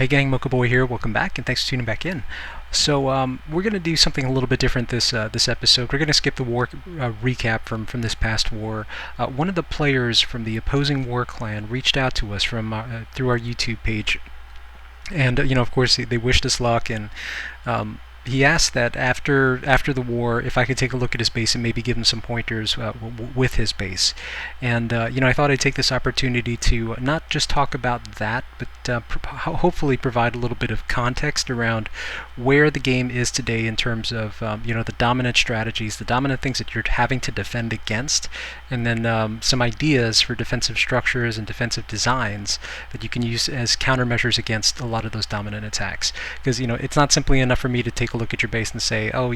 Hey gang, Mocha Boy here. Welcome back, and thanks for tuning back in. So we're going to do something a little bit different this episode. We're going to skip the war recap from this past war. One of the players from the opposing war clan reached out to us from through our YouTube page, and of course, they wished us luck, and he asked that after the war, if I could take a look at his base and maybe give him some pointers with his base. And I thought I'd take this opportunity to not just talk about that, but hopefully provide a little bit of context around where the game is today in terms of the dominant strategies, the dominant things that you're having to defend against, and then some ideas for defensive structures and defensive designs that you can use as countermeasures against a lot of those dominant attacks. Because it's not simply enough for me to take a look at your base and say, oh,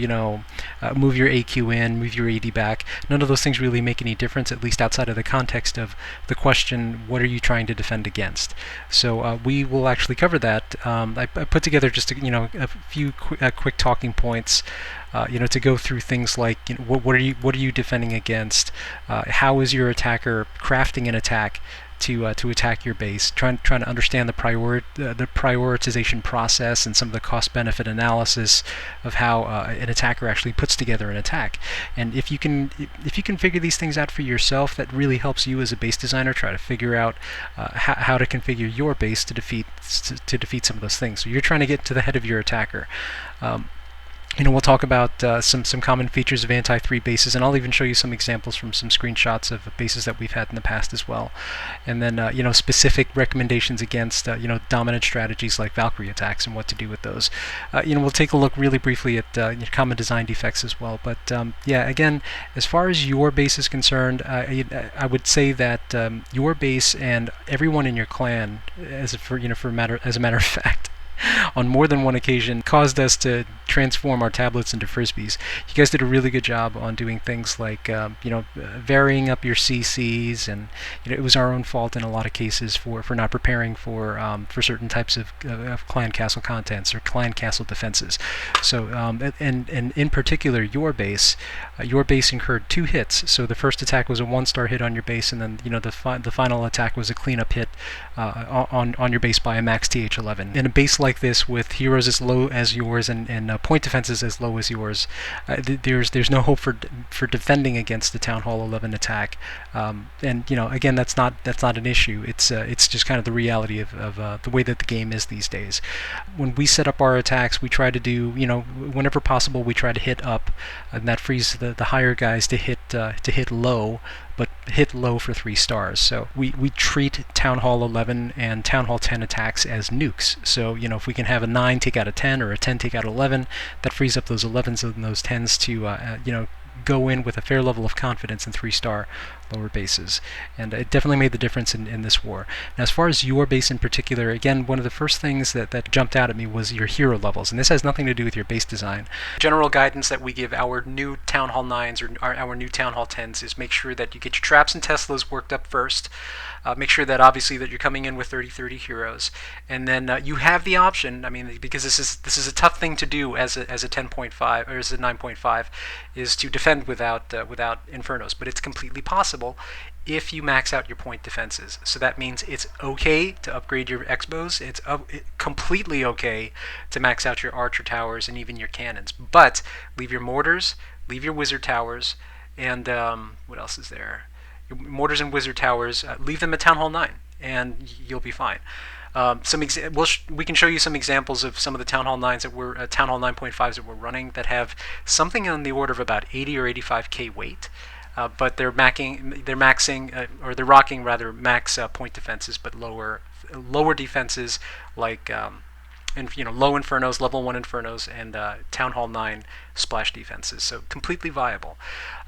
move your AQ in, move your AD back. None of those things really make any difference, at least outside of the context of the question, what are you trying to defend against? So we will actually cover that. I put together just a few quick talking points, to go through things like what are you defending against? How is your attacker crafting an attack to attack your base, trying to understand the prioritization process and some of the cost-benefit analysis of how an attacker actually puts together an attack. And if you can figure these things out for yourself, that really helps you as a base designer try to figure out how to configure your base to defeat some of those things. So you're trying to get to the head of your attacker. We'll talk about some common features of anti-3 bases, and I'll even show you some examples from some screenshots of bases that we've had in the past as well. And then specific recommendations against dominant strategies like Valkyrie attacks and what to do with those. We'll take a look really briefly at common design defects as well. But again, as far as your base is concerned, I would say that your base and everyone in your clan, as a matter of fact, on more than one occasion caused us to transform our tablets into frisbees. You guys did a really good job on doing things like varying up your CCs, and it was our own fault in a lot of cases for not preparing for certain types of clan castle contents or clan castle defenses. So and in particular your base incurred 2 hits. So the first attack was a 1-star hit on your base, and then the final attack was a cleanup hit on your base by a max TH11. In a base like this with heroes as low as yours and point defenses as low as yours, there's no hope for defending against the Town Hall 11 attack. And again, that's not an issue. It's just kind of the reality of the way that the game is these days. When we set up our attacks, we try to do whenever possible we try to hit up, and that frees the higher guys to hit low, but hit low for 3 stars. So we treat Town Hall 11 and Town Hall 10 attacks as nukes. So if we can have a 9 take out a 10 or a 10 take out 11, that frees up those 11s and those 10s to go in with a fair level of confidence in 3-star lower bases. And it definitely made the difference in this war. Now, as far as your base in particular, again, one of the first things that jumped out at me was your hero levels, and this has nothing to do with your base design. General guidance that we give our new Town Hall 9s or our new Town Hall 10s is make sure that you get your traps and Teslas worked up first. Make sure that obviously that you're coming in with 30-30 heroes, and then you have the option. I mean, because this is a tough thing to do as a 10.5 or as a 9.5, is to defend without infernos, but it's completely possible if you max out your point defenses. So that means it's okay to upgrade your X-bows. It's completely okay to max out your archer towers and even your cannons, but leave your mortars, leave your wizard towers, and what else is there? Your mortars and wizard towers, leave them at Town Hall 9, and you'll be fine. We can show you some examples of some of the Town Hall 9s that were Town Hall 9.5s that we're running that have something on the order of about 80 or 85k weight, but they're rocking max point defenses, but lower defenses like low infernos, level 1 infernos, and Town Hall 9 splash defenses. So completely viable.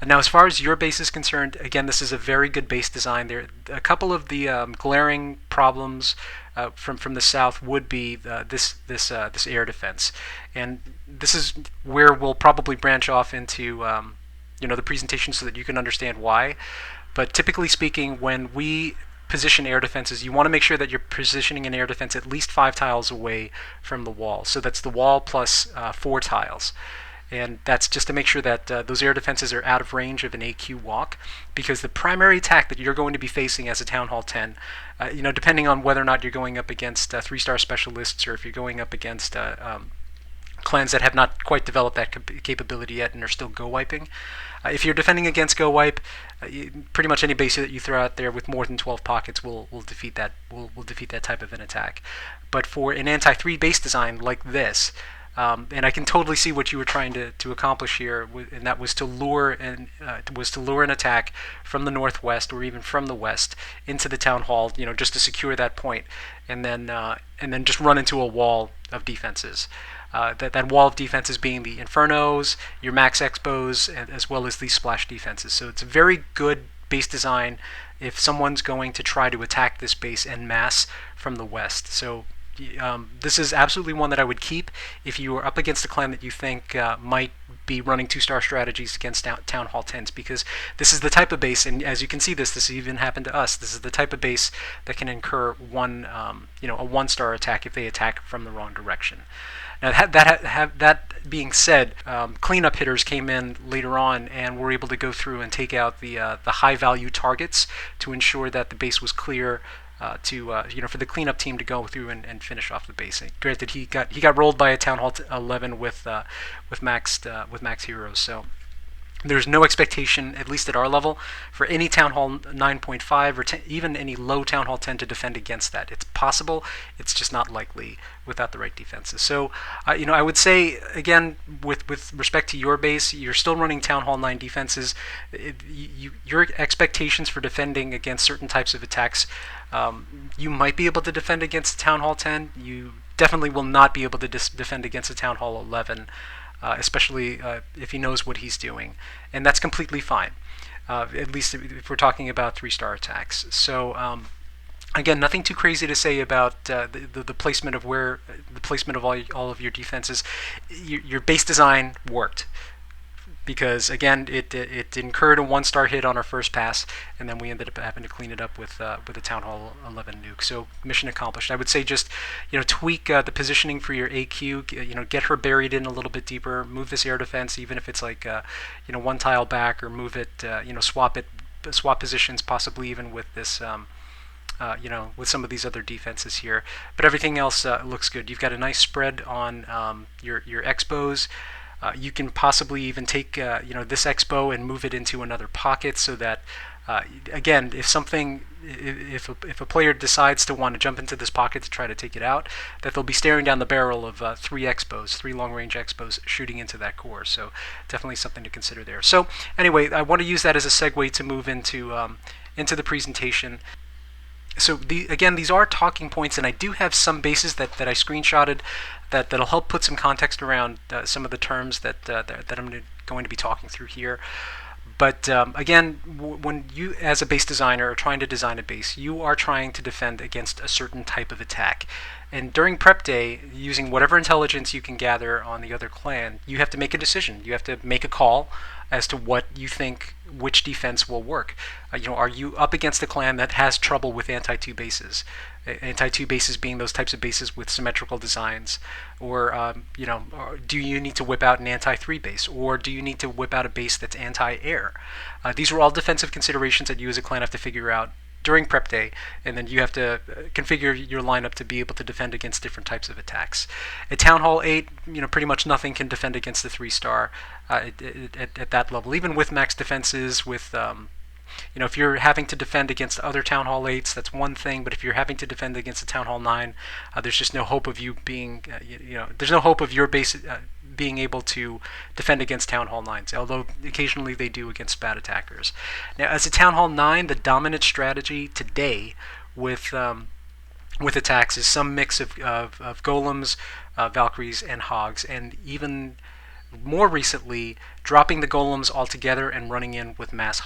Now, as far as your base is concerned, again, this is a very good base design. There a couple of the glaring problems from the south would be this air defense, and this is where we'll probably branch off into the presentation so that you can understand why. But typically speaking, when we position air defenses, you want to make sure that you're positioning an air defense at least 5 tiles away from the wall. So that's the wall plus 4 tiles. and that's just to make sure that those air defenses are out of range of an AQ walk, because the primary attack that you're going to be facing as a Town Hall 10, depending on whether or not you're going up against 3-star specialists or if you're going up against clans that have not quite developed that capability yet and are still go wiping. If you're defending against go wipe, pretty much any base that you throw out there with more than 12 pockets will defeat that will defeat that type of an attack. But for an anti-3 base design like this, and I can totally see what you were trying to accomplish here, and that was to lure an attack from the northwest or even from the west into the town hall, just to secure that point, and then just run into a wall of defenses. That wall of defenses being the Infernos, your Max Expos, as well as these splash defenses. So it's a very good base design if someone's going to try to attack this base en masse from the west. So this is absolutely one that I would keep if you are up against a clan that you think might be running 2-star strategies against Town Hall 10s, because this is the type of base, and as you can see, this even happened to us. This is the type of base that can incur a 1-star attack if they attack from the wrong direction. Now, that being said, cleanup hitters came in later on and were able to go through and take out the high-value targets to ensure that the base was clear for the cleanup team to go through and finish off the base. And granted, he got rolled by a Town Hall 11 with max heroes, so there's no expectation, at least at our level, for any Town Hall 9.5 or even any low Town Hall 10 to defend against that. It's possible, it's just not likely without the right defenses. So, I would say, again, with respect to your base, you're still running Town Hall 9 defenses. Your expectations for defending against certain types of attacks, you might be able to defend against a Town Hall 10. You definitely will not be able to defend against a Town Hall 11. Especially if he knows what he's doing, and that's completely fine. At least if we're talking about 3-star attacks. So again, nothing too crazy to say about the placement of all of your defenses. Your base design worked, because again, it incurred a 1-star hit on our first pass, and then we ended up having to clean it up with a Town Hall 11 nuke. So mission accomplished. I would say just tweak the positioning for your AQ. Get her buried in a little bit deeper. Move this air defense, even if it's like 1 tile back, or move it. Swap positions, possibly even with this. With some of these other defenses here, but everything else looks good. You've got a nice spread on your expos. You can possibly even take this expo and move it into another pocket, so that again, if a player decides to want to jump into this pocket to try to take it out, that they'll be staring down the barrel of 3 long-range expos shooting into that core. So definitely something to consider there. So anyway, I want to use that as a segue to move into the presentation. So again, these are talking points, and I do have some bases that I screenshotted that'll help put some context around some of the terms that I'm going to be talking through here. But again, when you, as a base designer, are trying to design a base, you are trying to defend against a certain type of attack. And during prep day, using whatever intelligence you can gather on the other clan, you have to make a decision. You have to make a call as to what you think, which defense will work. Are you up against a clan that has trouble with anti-2 bases? Anti-2 bases being those types of bases with symmetrical designs, or do you need to whip out an anti-3 base, or do you need to whip out a base that's anti-air? These are all defensive considerations that you as a clan have to figure out during prep day, and then you have to configure your lineup to be able to defend against different types of attacks. At Town Hall 8, pretty much nothing can defend against the 3-star at that level, even with max defenses. With if you're having to defend against other Town Hall 8s, that's one thing, but if you're having to defend against a Town Hall 9, there's just no hope of you being, there's no hope of your base being able to defend against Town Hall 9s, although occasionally they do against bad attackers. Now, as a Town Hall 9, the dominant strategy today with attacks is some mix of golems, Valkyries, and hogs, and even more recently, dropping the golems altogether and running in with mass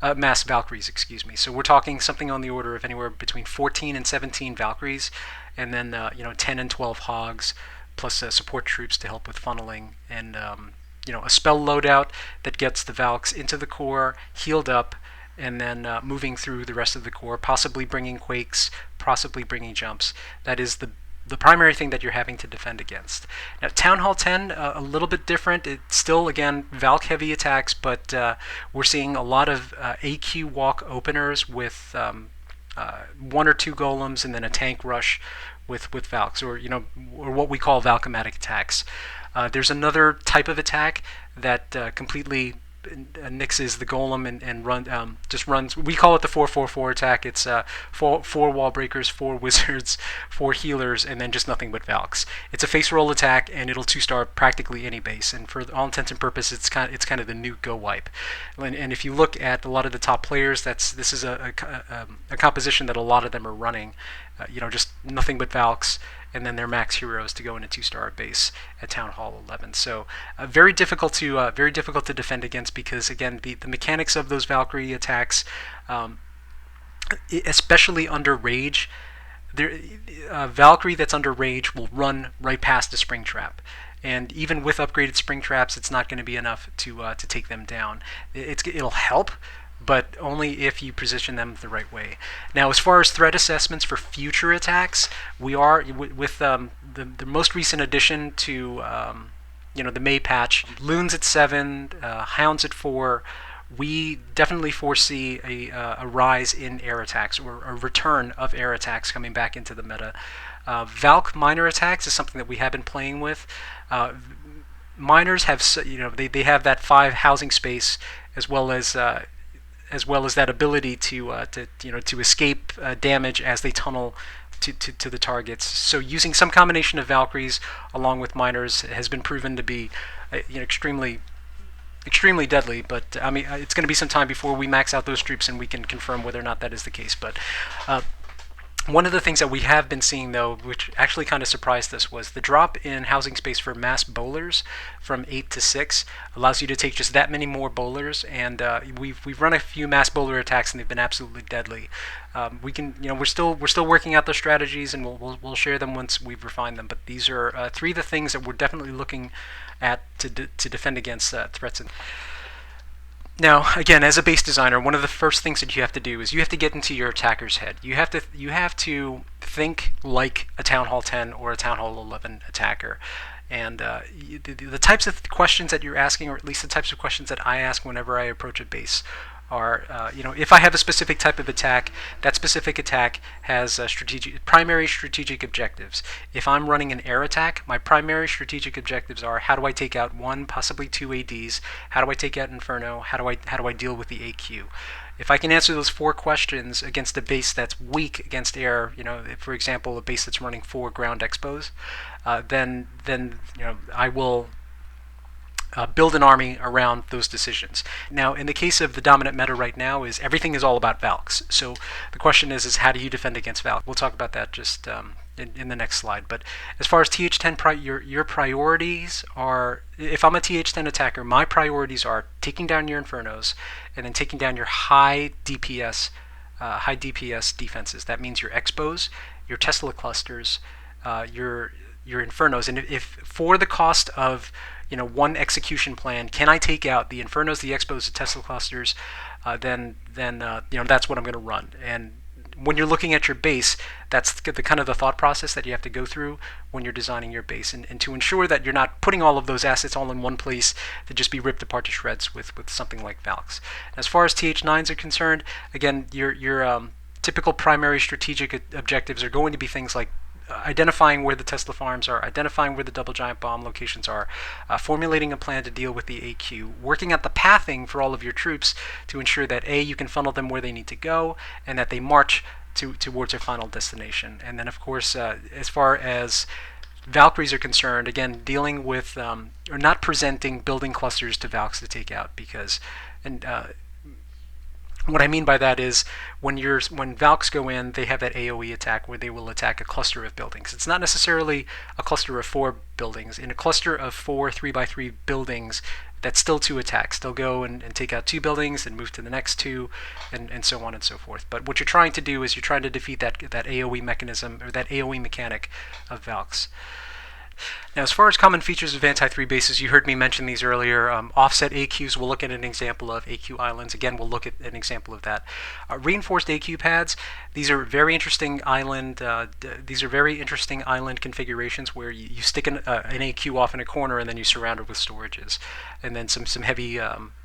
Valkyries, excuse me. So we're talking something on the order of anywhere between 14 and 17 Valkyries, and then 10 and 12 hogs, plus support troops to help with funneling, and a spell loadout that gets the Valks into the core, healed up, and then moving through the rest of the core, possibly bringing quakes, possibly bringing jumps. That is the the primary thing that you're having to defend against. Now, Town Hall 10, a little bit different. It's still, again, Valk heavy attacks, but we're seeing a lot of AQ walk openers with one or two golems and then a tank rush with Valks, or or what we call Valkomatic attacks. There's another type of attack that completely nixes the golem and just runs. We call it the 4-4-4 attack. It's four wall breakers, 4 wizards, 4 healers, and then just nothing but Valks. It's a face roll attack, and it'll 2-star practically any base. And for all intents and purposes, it's kind of the new go wipe. And if you look at a lot of the top players, this is a composition that a lot of them are running. Just nothing but Valks, and then their max heroes to go in a 2-star base at Town Hall 11. So very difficult to defend against, because again the mechanics of those Valkyrie attacks, especially under rage, Valkyrie that's under rage will run right past the spring trap. And even with upgraded spring traps, it's not going to be enough to take them down. It'll help, but only if you position them the right way. Now, as far as threat assessments for future attacks, we are with the most recent addition to the May patch, Loons at 7, Hounds at 4. We definitely foresee a rise in air attacks, or a return of air attacks coming back into the meta. Valk minor attacks is something that we have been playing with. Miners have they have that 5 housing space, as well as that ability to escape damage as they tunnel to the targets. So using some combination of Valkyries along with miners has been proven to be extremely deadly. But I mean, it's going to be some time before we max out those troops and we can confirm whether or not that is the case. But one of the things that we have been seeing, though, which actually kind of surprised us, was the drop in housing space for mass bowlers from 8 to 6 allows you to take just that many more bowlers, and we've run a few mass bowler attacks and they've been absolutely deadly. We're still working out those strategies, and we'll share them once we've refined them. But these are 3 of the things that we're definitely looking at to defend against threats. Now, again, as a base designer, one of the first things that you have to do is you have to get into your attacker's head. You have to think like a Town Hall 10 or a Town Hall 11 attacker. And the types of questions that you're asking, or at least the types of questions that I ask whenever I approach a base, are if I have a specific type of attack, that specific attack has primary strategic objectives. If I'm running an air attack, my primary strategic objectives are: how do I take out 1, possibly 2 ADs? How do I take out Inferno? How do I deal with the AQ? If I can answer those 4 questions against a base that's weak against air, for example, a base that's running 4 ground expos, then I will build an army around those decisions. Now, in the case of the dominant meta right now, is everything is all about Valks. So the question is how do you defend against Valk? We'll talk about that just in the next slide. But as far as TH10, your priorities are, if I'm a TH10 attacker, my priorities are taking down your Infernos and then taking down your high DPS defenses. That means your Expos, your Tesla clusters, your Infernos. And if for the cost of one execution plan, can I take out the Infernos, the Expos, the Tesla clusters, then that's what I'm going to run. And when you're looking at your base, that's the kind of the thought process that you have to go through when you're designing your base, and to ensure that you're not putting all of those assets all in one place to just be ripped apart to shreds with something like Valks. As far as TH9s are concerned, again, your typical primary strategic objectives are going to be things like identifying where the Tesla farms are, identifying where the double giant bomb locations are, formulating a plan to deal with the AQ, working out the pathing for all of your troops to ensure that A, you can funnel them where they need to go, and that they march towards their final destination. And then, of course, as far as Valkyries are concerned, again, dealing with or not presenting building clusters to Valks to take out, because what I mean by that is when Valks go in, they have that AoE attack where they will attack a cluster of buildings. It's not necessarily a cluster of 4 buildings. In a cluster of 4 3x3 buildings, that's still 2 attacks. They'll go and take out 2 buildings and move to the next 2, and so on and so forth. But what you're trying to do is you're trying to defeat that AoE mechanism, or that AoE mechanic of Valks. Now, as far as common features of anti-3 bases, you heard me mention these earlier. Offset AQs, we'll look at an example of AQ islands. Again, we'll look at an example of that. Reinforced AQ pads, these are very interesting island. These are very interesting island configurations where you stick an AQ off in a corner and then you surround it with storages, and then some heavy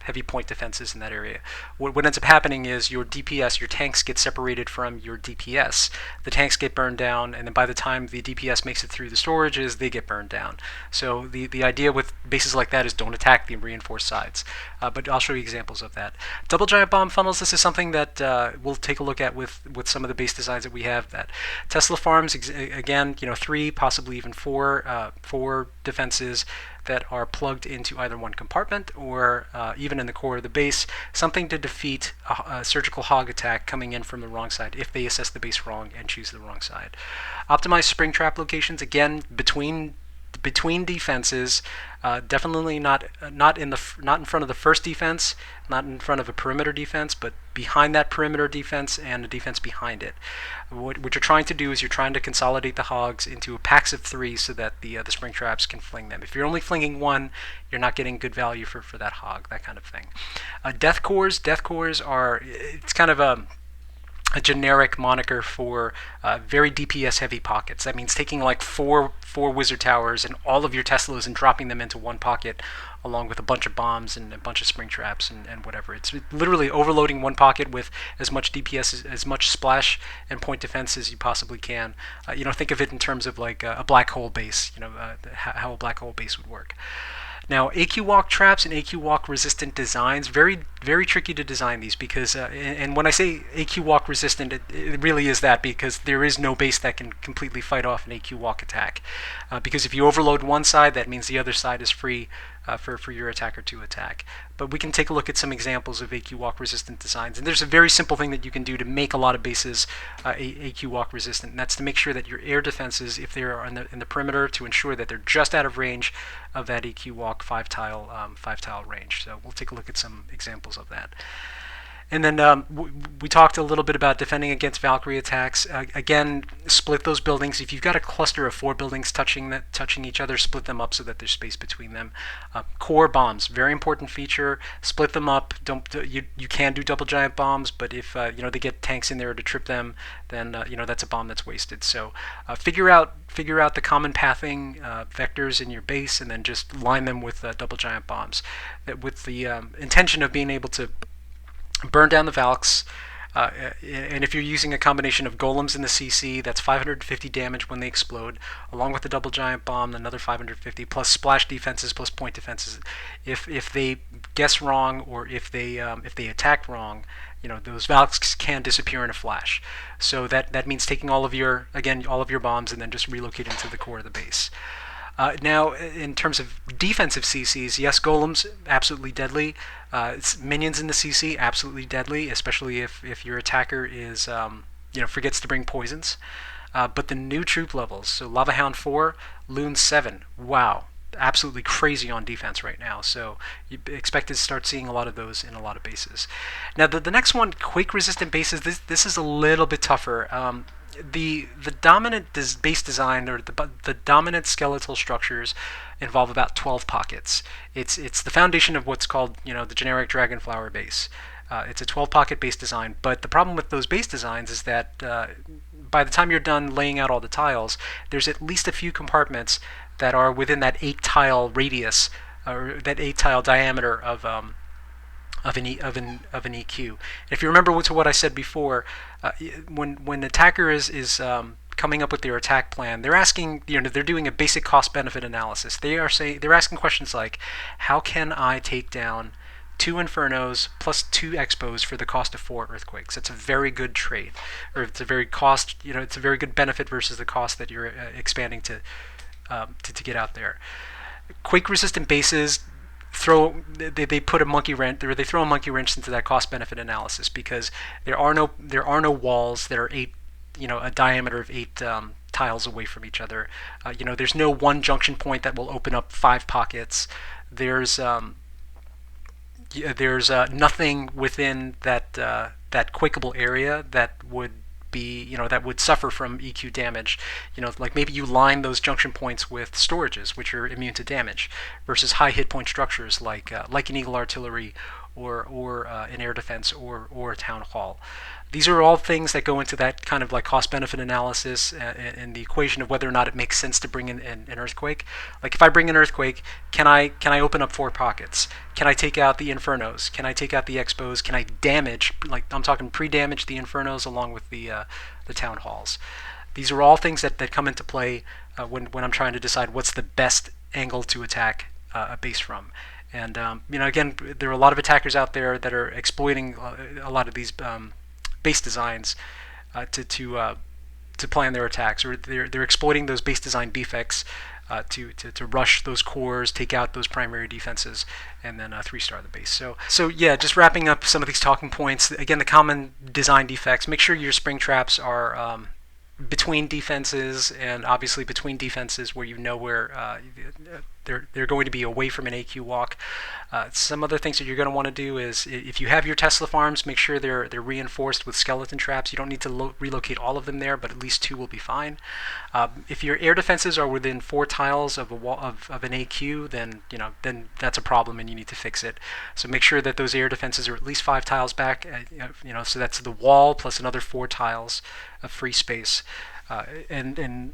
heavy point defenses in that area. What ends up happening is your DPS, your tanks get separated from your DPS. The tanks get burned down, and then by the time the DPS makes it through the storages, they get burned down. So the idea with bases like that is don't attack the reinforced sides. But I'll show you examples of that. Double giant bomb funnels, this is something that we'll take a look at with some of the base designs that we have. That Tesla farms, again, 3, possibly even 4 defenses that are plugged into either one compartment or even in the core of the base, something to defeat a surgical hog attack coming in from the wrong side if they assess the base wrong and choose the wrong side. Optimized spring trap locations, again, between defenses, definitely not in front of the first defense, not in front of a perimeter defense, but behind that perimeter defense and a defense behind it. What you're trying to do is you're trying to consolidate the hogs into packs of 3 so that the spring traps can fling them. If you're only flinging 1, you're not getting good value for that hog, that kind of thing. Death cores are, it's kind of a generic moniker for very DPS heavy pockets. That means taking like four wizard towers and all of your Teslas and dropping them into one pocket along with a bunch of bombs and a bunch of spring traps and whatever. It's literally overloading one pocket with as much DPS, as much splash and point defense as you possibly can. Think of it in terms of like a black hole base, how a black hole base would work. Now, AQ walk traps and AQ walk resistant designs, very, very tricky to design these because, and when I say AQ walk resistant, it really is that, because there is no base that can completely fight off an AQ walk attack. Because if you overload one side, that means the other side is free for your attacker to attack. But we can take a look at some examples of AQ walk resistant designs. And there's a very simple thing that you can do to make a lot of bases AQ walk resistant, and that's to make sure that your air defenses, if they are in the perimeter, to ensure that they're just out of range of that AQ walk 5-tile range. So we'll take a look at some examples of that. And then we talked a little bit about defending against Valkyrie attacks. Again, split those buildings. If you've got a cluster of 4 buildings touching each other, split them up so that there's space between them. Core bombs, very important feature. Split them up. You can do double giant bombs, but if they get tanks in there to trip them, then that's a bomb that's wasted. So figure out the common pathing vectors in your base, and then just line them with double giant bombs, with the intention of being able to burn down the Valks, and if you're using a combination of golems in the CC, that's 550 damage when they explode, along with the double giant bomb, another 550, plus splash defenses, plus point defenses. If they guess wrong, or if they attack wrong, those Valks can disappear in a flash. So that means taking all of your bombs and then just relocating to the core of the base. Now, in terms of defensive CCs, yes, golems, absolutely deadly. Minions in the CC, absolutely deadly, especially if your attacker is, forgets to bring poisons. But the new troop levels, so Lava Hound 4, Loon 7, wow, absolutely crazy on defense right now. So you expect to start seeing a lot of those in a lot of bases. Now, the next one, quake-resistant bases, this is a little bit tougher. The dominant base design, or the dominant skeletal structures, involve about 12 pockets. It's the foundation of what's called the generic Dragonflower base. It's a 12-pocket base design, but the problem with those base designs is that by the time you're done laying out all the tiles, there's at least a few compartments that are within that 8-tile radius, or that 8-tile diameter of an EQ. If you remember what I said before, when attacker is coming up with their attack plan, they're asking, they're doing a basic cost-benefit analysis. They're asking questions like, how can I take down 2 Infernos plus 2 Expos for the cost of 4 Earthquakes? That's a very good trade, or it's a very it's a very good benefit versus the cost that you're expanding to get out there. Quake-resistant bases, they put a monkey wrench, or they throw a monkey wrench into that cost benefit analysis, because there are no walls that are a diameter of 8 tiles away from each other. There's no one junction point that will open up 5 pockets. There's nothing within that quakeable area that would be, that would suffer from EQ damage. Like maybe you line those junction points with storages, which are immune to damage, versus high hit point structures like an Eagle Artillery or an air defense or a town hall. These are all things that go into that kind of like cost-benefit analysis and the equation of whether or not it makes sense to bring in an earthquake. Like if I bring an earthquake, can I open up 4 pockets? Can I take out the infernos? Can I take out the expos? Can I damage, like I'm talking pre-damage, the infernos along with the town halls? These are all things that come into play when I'm trying to decide what's the best angle to attack a base from. And again, there are a lot of attackers out there that are exploiting a lot of these base designs to plan their attacks, or they're exploiting those base design defects to rush those cores, take out those primary defenses, and then 3-star the base. So yeah, just wrapping up some of these talking points. Again, the common design defects: make sure your spring traps are between defenses, and obviously between defenses where where they're going to be away from an AQ walk. Some other things that you're going to want to do is, if you have your Tesla farms, make sure they're reinforced with skeleton traps. You don't need to relocate all of them there, but at least 2 will be fine. If your air defenses are within 4 tiles of a wall of an AQ, then then that's a problem and you need to fix it. So make sure that those air defenses are at least 5 tiles back. So that's the wall plus another 4 tiles of free space. And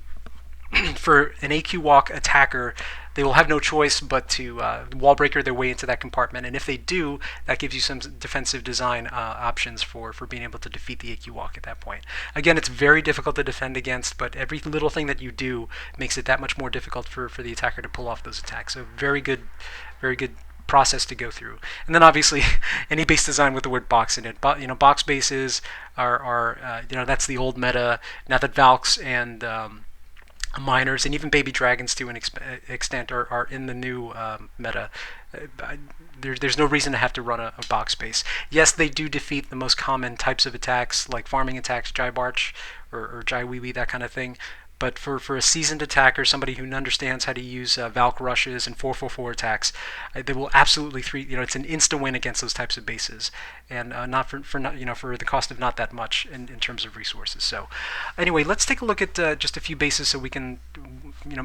for an AQ walk attacker, they will have no choice but to wall breaker their way into that compartment, and if they do, that gives you some defensive design options for being able to defeat the AQ walk at that point. Again, it's very difficult to defend against, but every little thing that you do makes it that much more difficult for the attacker to pull off those attacks. So very good process to go through. And then obviously any base design with the word box in it. Box bases are that's the old meta. Now that Valks and miners and even baby dragons to an extent are in the new meta, there's no reason to have to run a box base. Yes, they do defeat the most common types of attacks, like farming attacks, Jai Barch or Jai Wee, that kind of thing. But for a seasoned attacker, somebody who understands how to use Valk rushes and 444 attacks, they will absolutely it's an insta win against those types of bases, and not for the cost of not that much in terms of resources. So anyway, let's take a look at just a few bases so we can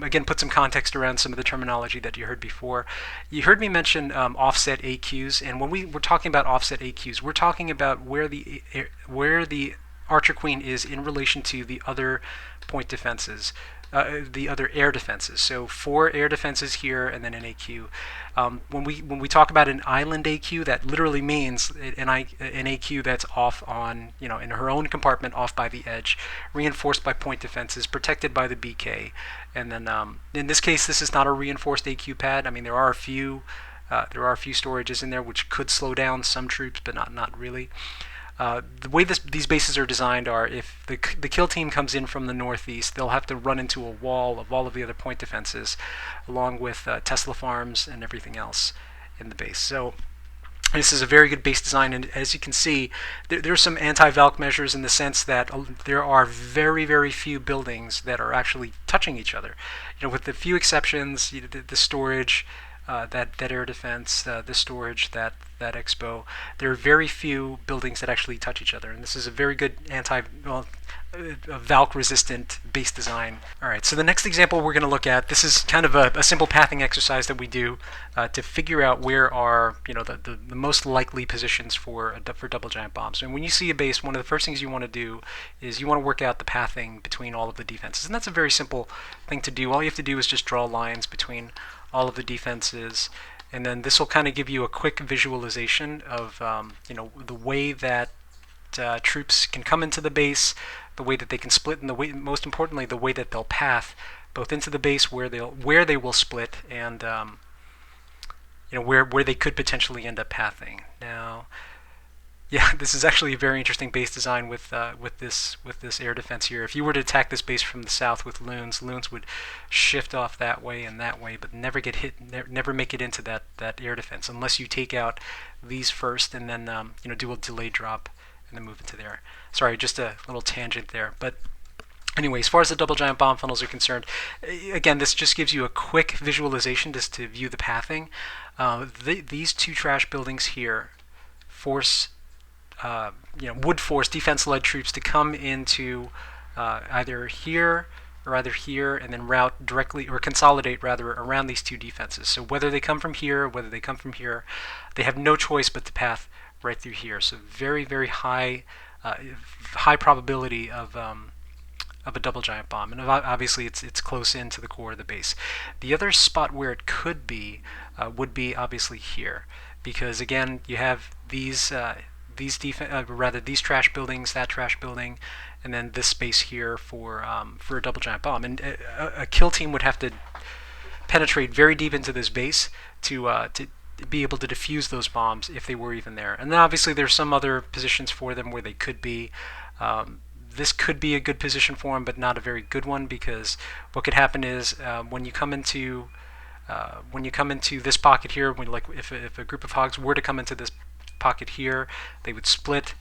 again put some context around some of the terminology that you heard before. You heard me mention offset AQs, and when we're talking about offset AQs, we're talking about where the Archer Queen is in relation to the other point defenses, the other air defenses. So 4 air defenses here, and then an AQ. When we talk about an island AQ, that literally means an AQ that's off on in her own compartment, off by the edge, reinforced by point defenses, protected by the BK. And then in this case, this is not a reinforced AQ pad. I mean, there are a few storages in there which could slow down some troops, but not really. The way these bases are designed are, if the kill team comes in from the northeast, they'll have to run into a wall of all of the other point defenses, along with Tesla farms and everything else in the base. So this is a very good base design, and as you can see, there's some anti-Valk measures in the sense that there are very, very few buildings that are actually touching each other. With a few exceptions, the storage, that air defense, the storage, that expo, there are very few buildings that actually touch each other, and this is a very good Valk resistant base design. Alright, so the next example we're going to look at, this is kind of a simple pathing exercise that we do to figure out where are the most likely positions for double giant bombs. And when you see a base, one of the first things you want to do is you want to work out the pathing between all of the defenses, and that's a very simple thing to do. All you have to do is just draw lines between all of the defenses, and then this will kind of give you a quick visualization of the way that troops can come into the base, the way that they can split, and most importantly, the way that they'll path both into the base, where they will split, and where they could potentially end up pathing. Now, yeah, this is actually a very interesting base design with this air defense here. If you were to attack this base from the south with loons would shift off that way and that way, but never get hit, never make it into that air defense unless you take out these first and then do a delayed drop and then move into there. Sorry, just a little tangent there. But anyway, as far as the double giant bomb funnels are concerned, again, this just gives you a quick visualization just to view the pathing. These 2 trash buildings here force would force defense-led troops to come into either here or either here, and then route directly or consolidate rather around these two defenses. So whether they come from here or whether they come from here, they have no choice but to path right through here. So very, very high probability of a double giant bomb, and obviously it's close into the core of the base. The other spot where it could be would be obviously here, because again you have these these trash buildings, that trash building, and then this space here for a double giant bomb. And a kill team would have to penetrate very deep into this base to be able to defuse those bombs if they were even there. And then obviously there's some other positions for them where they could be. This could be a good position for them, but not a very good one, because what could happen is when you come into this pocket here, if a group of hogs were to come into this pocket here, they would split.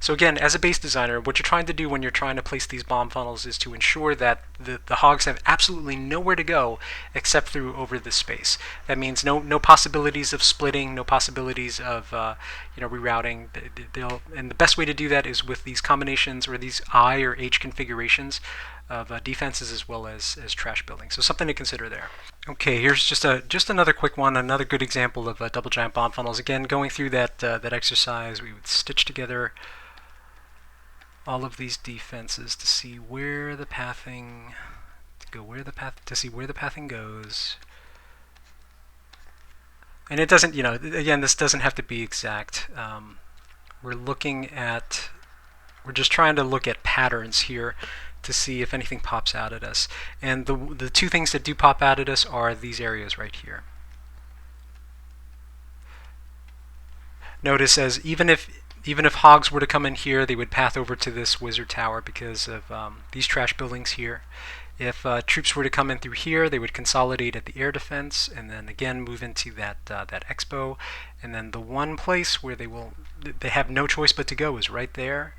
So again, as a base designer, what you're trying to do when you're trying to place these bomb funnels is to ensure that the hogs have absolutely nowhere to go except through over this space. That means no possibilities of splitting, no possibilities of rerouting. And the best way to do that is with these combinations or these I or H configurations of defenses as well as trash building. So something to consider there. Okay, here's just another quick one, another good example of double giant bomb funnels. Again, going through that exercise, we would stitch together all of these defenses to see where the pathing see where the pathing goes. And it doesn't, again, this doesn't have to be exact. We're just trying to look at patterns here to see if anything pops out at us. And the two things that do pop out at us are these areas right here. Notice as even if hogs were to come in here, they would path over to this wizard tower because of these trash buildings here. If troops were to come in through here, they would consolidate at the air defense, and then again move into that expo. And then the one place where they have no choice but to go is right there.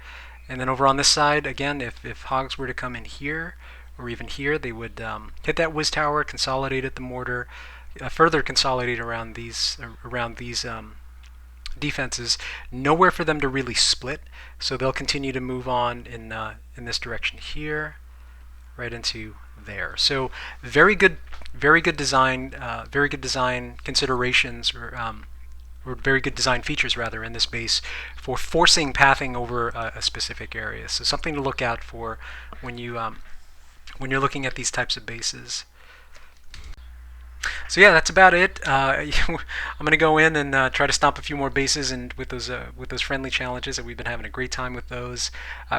And then over on this side, again, if hogs were to come in here or even here, they would hit that whiz tower, consolidate at the mortar, further consolidate around these defenses. Nowhere for them to really split, so they'll continue to move on in this direction here, right into there. So very good design considerations, or very good design features rather, in this base for forcing pathing over a specific area. So something to look out for when you're looking at these types of bases. So yeah, that's about it. I'm going to go in and try to stomp a few more bases, and with those friendly challenges, that we've been having a great time with those.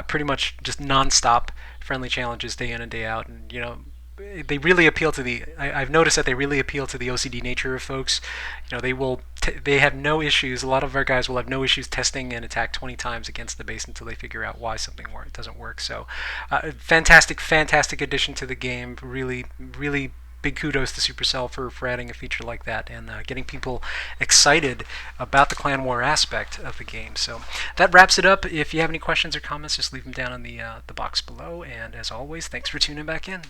Pretty much just non-stop friendly challenges day in and day out, and they really appeal to I've noticed that they really appeal to the OCD nature of folks. They have no issues. A lot of our guys will have no issues testing an attack 20 times against the base until they figure out why something doesn't work. So, fantastic addition to the game. Really, really big kudos to Supercell for adding a feature like that and getting people excited about the clan war aspect of the game. So that wraps it up. If you have any questions or comments, just leave them down in the box below. And as always, thanks for tuning back in.